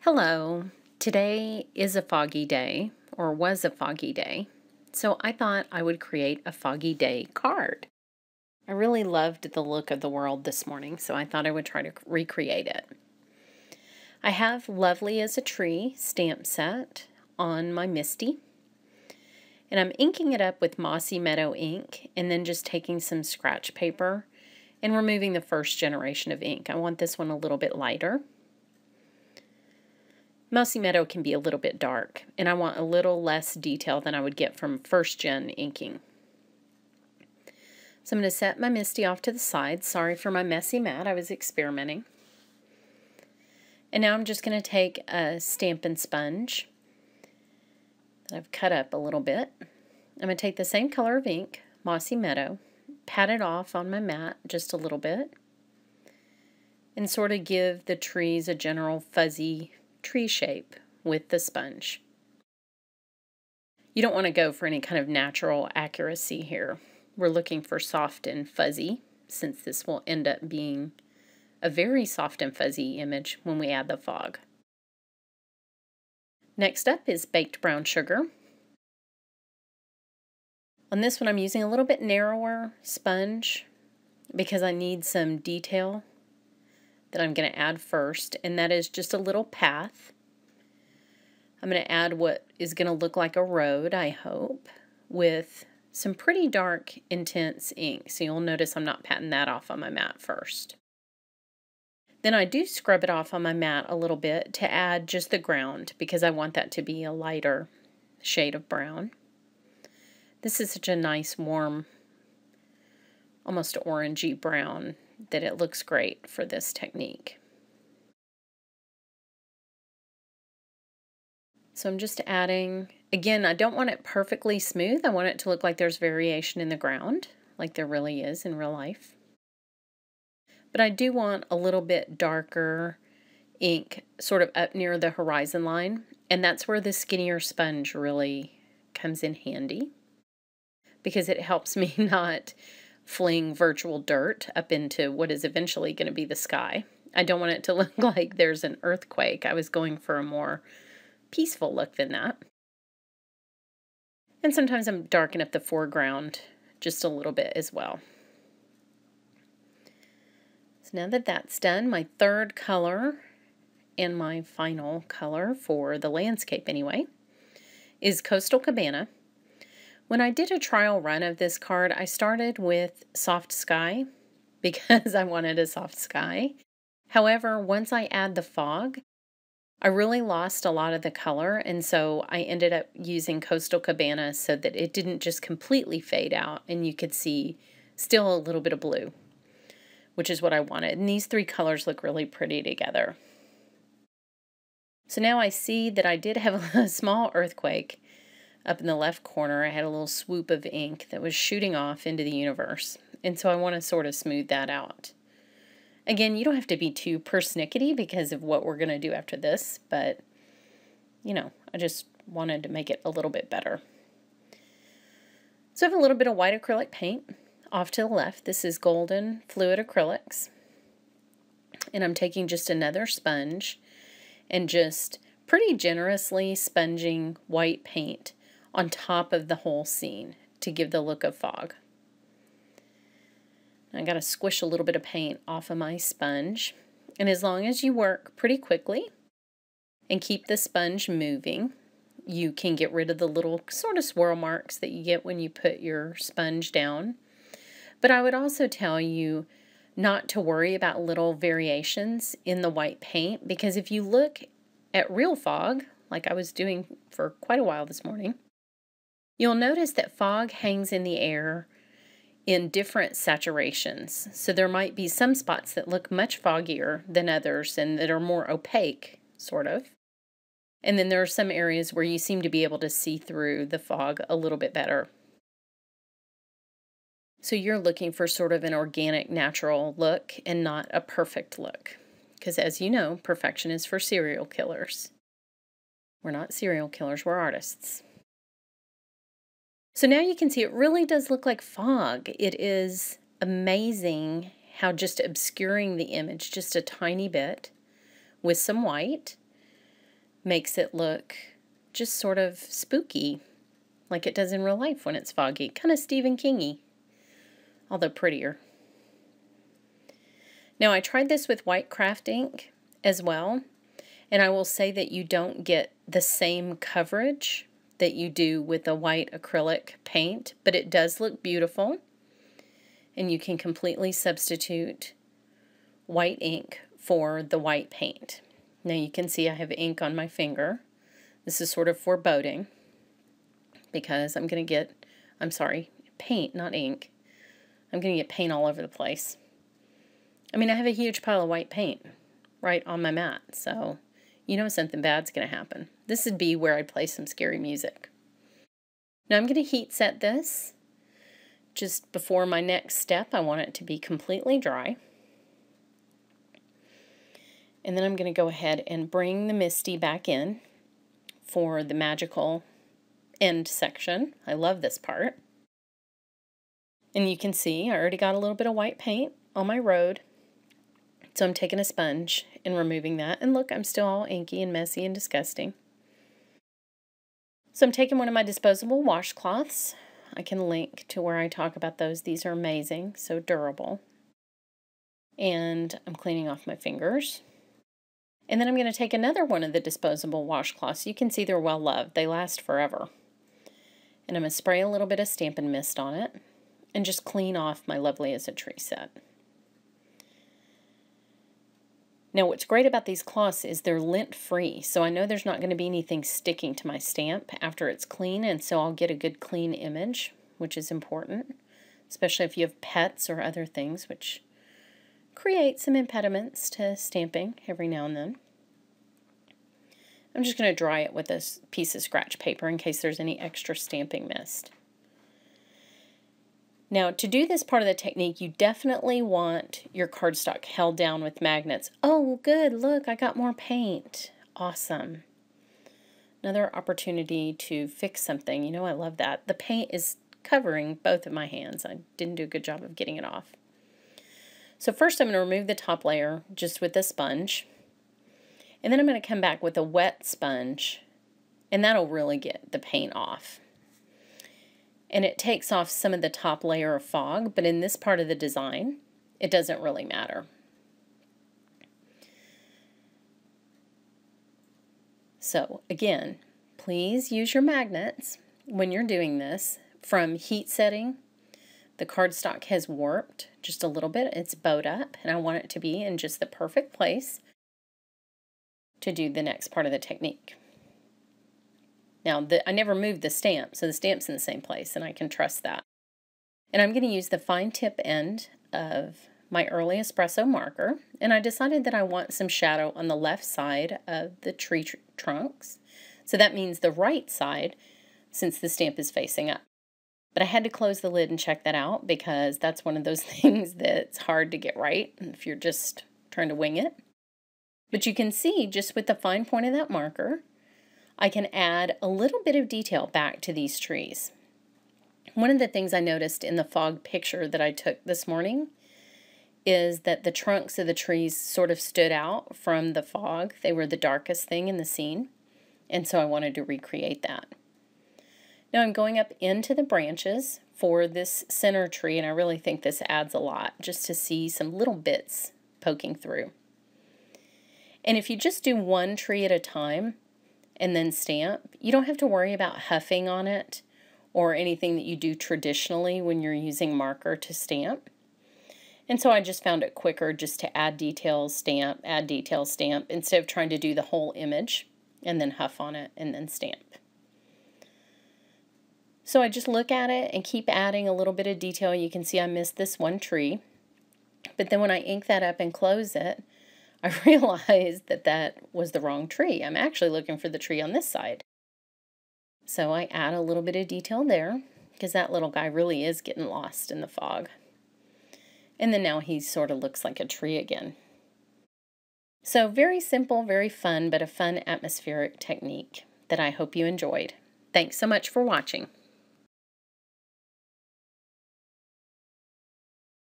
Hello. Today is a foggy day, or was a foggy day, so I thought I would create a foggy day card. I really loved the look of the world this morning, so I thought I would try to recreate it. I have Lovely as a Tree stamp set on my Misty, and I'm inking it up with Mossy Meadow ink, and then just taking some scratch paper and removing the first generation of ink. I want this one a little bit lighter. Mossy Meadow can be a little bit dark, and I want a little less detail than I would get from first gen inking. So I'm going to set my Misty off to the side. Sorry for my messy mat, I was experimenting. And now I'm just going to take a Stampin' Sponge that I've cut up a little bit. I'm going to take the same color of ink, Mossy Meadow, pat it off on my mat just a little bit, and sort of give the trees a general fuzzy tree shape with the sponge. You don't want to go for any kind of natural accuracy here. We're looking for soft and fuzzy, since this will end up being a very soft and fuzzy image when we add the fog. Next up is baked brown sugar. On this one I'm using a little bit narrower sponge because I need some detail that I'm going to add first, and that is just a little path. I'm going to add what is going to look like a road, I hope, with some pretty dark, intense ink. So you'll notice I'm not patting that off on my mat first. Then I do scrub it off on my mat a little bit to add just the ground because I want that to be a lighter shade of brown. This is such a nice, warm, almost orangey brown that it looks great for this technique. So I'm just adding, again, I don't want it perfectly smooth. I want it to look like there's variation in the ground, like there really is in real life. But I do want a little bit darker ink sort of up near the horizon line, and that's where the skinnier sponge really comes in handy because it helps me not fling virtual dirt up into what is eventually going to be the sky. I don't want it to look like there's an earthquake. I was going for a more peaceful look than that. And sometimes I'm darkening up the foreground just a little bit as well. So now that that's done, my third color and my final color for the landscape anyway is Coastal Cabana. When I did a trial run of this card, I started with soft sky because I wanted a soft sky. However, once I add the fog, I really lost a lot of the color, and so I ended up using Coastal Cabana so that it didn't just completely fade out and you could see still a little bit of blue, which is what I wanted. And these three colors look really pretty together. So now I see that I did have a small earthquake up in the left corner. I had a little swoop of ink that was shooting off into the universe, and so I want to sort of smooth that out. Again, you don't have to be too persnickety because of what we're going to do after this, but, you know, I just wanted to make it a little bit better. So I have a little bit of white acrylic paint off to the left. This is Golden Fluid Acrylics, and I'm taking just another sponge and just pretty generously sponging white paint on top of the whole scene to give the look of fog. I got to squish a little bit of paint off of my sponge, and as long as you work pretty quickly and keep the sponge moving, you can get rid of the little sort of swirl marks that you get when you put your sponge down. But I would also tell you not to worry about little variations in the white paint, because if you look at real fog, like I was doing for quite a while this morning, you'll notice that fog hangs in the air in different saturations. So there might be some spots that look much foggier than others and that are more opaque, sort of. And then there are some areas where you seem to be able to see through the fog a little bit better. So you're looking for sort of an organic, natural look and not a perfect look. Because as you know, perfection is for serial killers. We're not serial killers, we're artists. So now you can see it really does look like fog. It is amazing how just obscuring the image just a tiny bit with some white makes it look just sort of spooky, like it does in real life when it's foggy. Kind of Stephen King-y, although prettier. Now I tried this with white craft ink as well, and I will say that you don't get the same coverage that you do with a white acrylic paint, but it does look beautiful, and you can completely substitute white ink for the white paint. Now you can see I have ink on my finger. This is sort of foreboding because I'm going to get, paint, not ink. I'm going to get paint all over the place. I mean, I have a huge pile of white paint right on my mat, so you know something bad's going to happen. This would be where I play some scary music. Now I'm going to heat set this just before my next step. I want it to be completely dry. And then I'm going to go ahead and bring the Misty back in for the magical end section. I love this part. And you can see I already got a little bit of white paint on my road. So I'm taking a sponge and removing that. And look, I'm still all inky and messy and disgusting. So I'm taking one of my disposable washcloths. I can link to where I talk about those. These are amazing, so durable. And I'm cleaning off my fingers. And then I'm going to take another one of the disposable washcloths. You can see they're well loved. They last forever. And I'm going to spray a little bit of Stampin' Mist on it and just clean off my Lovely as a Tree set. Now what's great about these cloths is they're lint-free, so I know there's not going to be anything sticking to my stamp after it's clean, and so I'll get a good clean image, which is important, especially if you have pets or other things, which create some impediments to stamping every now and then. I'm just going to dry it with this piece of scratch paper in case there's any extra stamping mist. Now, to do this part of the technique, you definitely want your cardstock held down with magnets. Oh, good, look, I got more paint. Awesome. Another opportunity to fix something. You know, I love that. The paint is covering both of my hands. I didn't do a good job of getting it off. So first I'm going to remove the top layer just with a sponge. And then I'm going to come back with a wet sponge, and that'll really get the paint off. And it takes off some of the top layer of fog, but in this part of the design, it doesn't really matter. So again, please use your magnets when you're doing this. From heat setting, the cardstock has warped just a little bit. It's bowed up, and I want it to be in just the perfect place to do the next part of the technique. Now, I never moved the stamp, so the stamp's in the same place, and I can trust that. And I'm going to use the fine tip end of my early espresso marker, and I decided that I want some shadow on the left side of the tree trunks. So that means the right side, since the stamp is facing up. But I had to close the lid and check that out, because that's one of those things that's hard to get right if you're just trying to wing it. But you can see, just with the fine point of that marker, I can add a little bit of detail back to these trees. One of the things I noticed in the fog picture that I took this morning is that the trunks of the trees sort of stood out from the fog. They were the darkest thing in the scene, and so I wanted to recreate that. Now I'm going up into the branches for this center tree, and I really think this adds a lot, just to see some little bits poking through. And if you just do one tree at a time and then stamp, you don't have to worry about huffing on it or anything that you do traditionally when you're using marker to stamp. And so I just found it quicker just to add details, stamp, add details, stamp, instead of trying to do the whole image and then huff on it and then stamp. So I just look at it and keep adding a little bit of detail. You can see I missed this one tree, but then when I ink that up and close it, I realized that that was the wrong tree. I'm actually looking for the tree on this side. So I add a little bit of detail there, because that little guy really is getting lost in the fog. And then now he sort of looks like a tree again. So very simple, very fun, but a fun atmospheric technique that I hope you enjoyed. Thanks so much for watching.